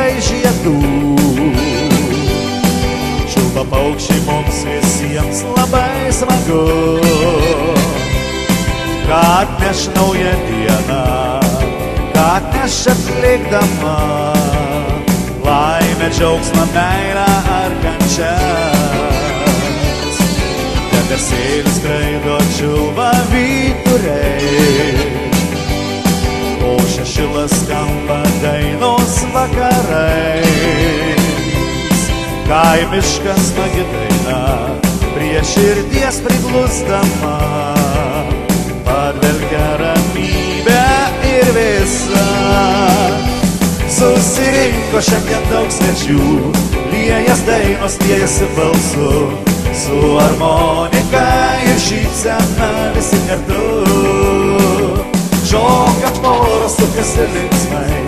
šimtai žiedų. Čiulba paukščiai mums visiems labai smagu, kad neš naują dieną, kad neš atlikdama laimę, džiaugsmą, meilę ar kančias. Debesėlis skraido, čiulba vyturiai, o šešilas skamba dainos vakarais. Kaimiška smagi daina, prie širdies priglusdama, padvelkia ramybę ir visa. Susirinko šiandien daug svečių, liejas dainos, liejasi balsu, su harmonika ir šypsena visi kartu. Šoka poros, sukasi linksmai,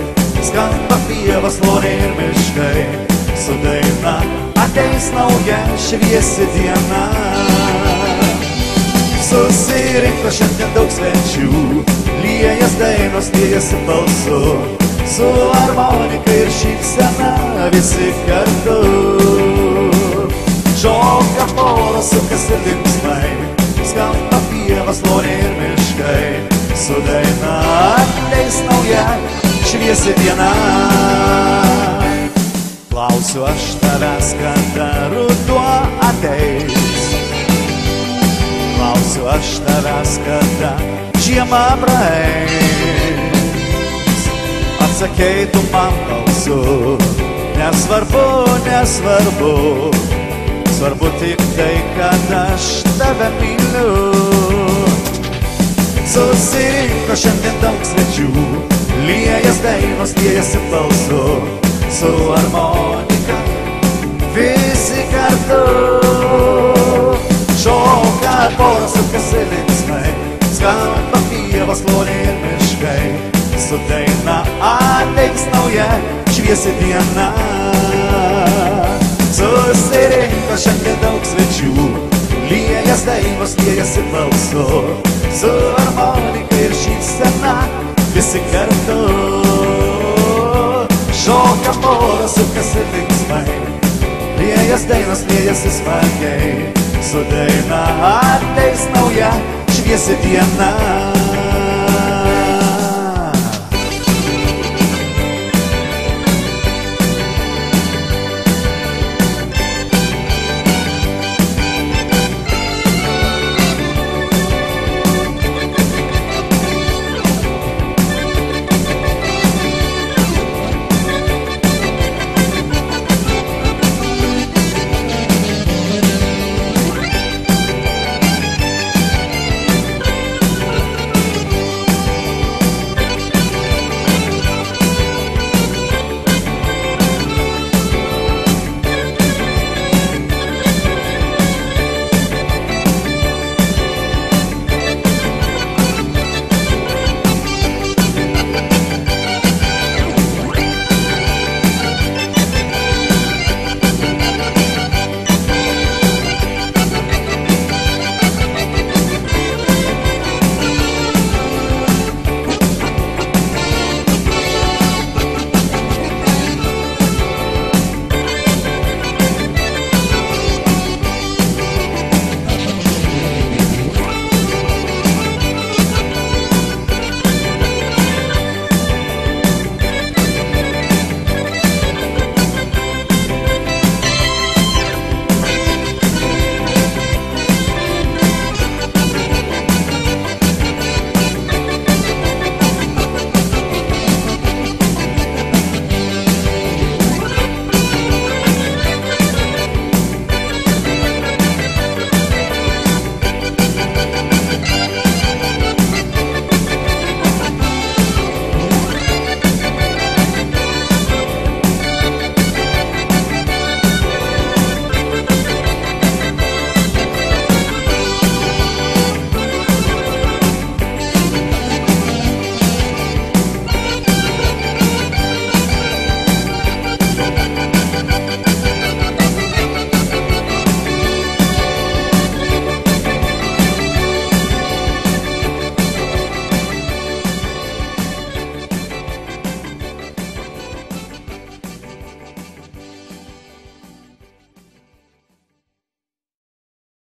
skamba pievas, loriai ir miškai. Su daina ateis nauja šviesi diena. Susirinko šiandien daug svečių, liejas dainos, liejasi balsu, su harmonika ir šypsena visi kartu. Šoka poros, sukasi linksmai, skamba pievas, loriai ir miškai. Su daina ateis nauja šviesi diena. Klausiu aš tavęs, kada ruduo ateis. Klausiu aš tavęs, kada žiema praeis. Atsakei tu man balsu, nesvarbu, nesvarbu, svarbu tik tai, kad aš tave myliu. Susirinko šiandien daug svečių, liejas dainos, liejasi balsu, su harmonika visi kartu. Šoka poros, sukasi linksmai, skamba pievas, loriai ir miškai. Su daina ateis nauja šviesi diena. Susirinko šiandien daug svečių, liejas dainos, liejasi balsu, su harmonika ir šypsena visi kartu. Šoka poros, sukasi linksmai, liejas dainos, liejasi smagiai. Su daina ateis nauja šviesi diena.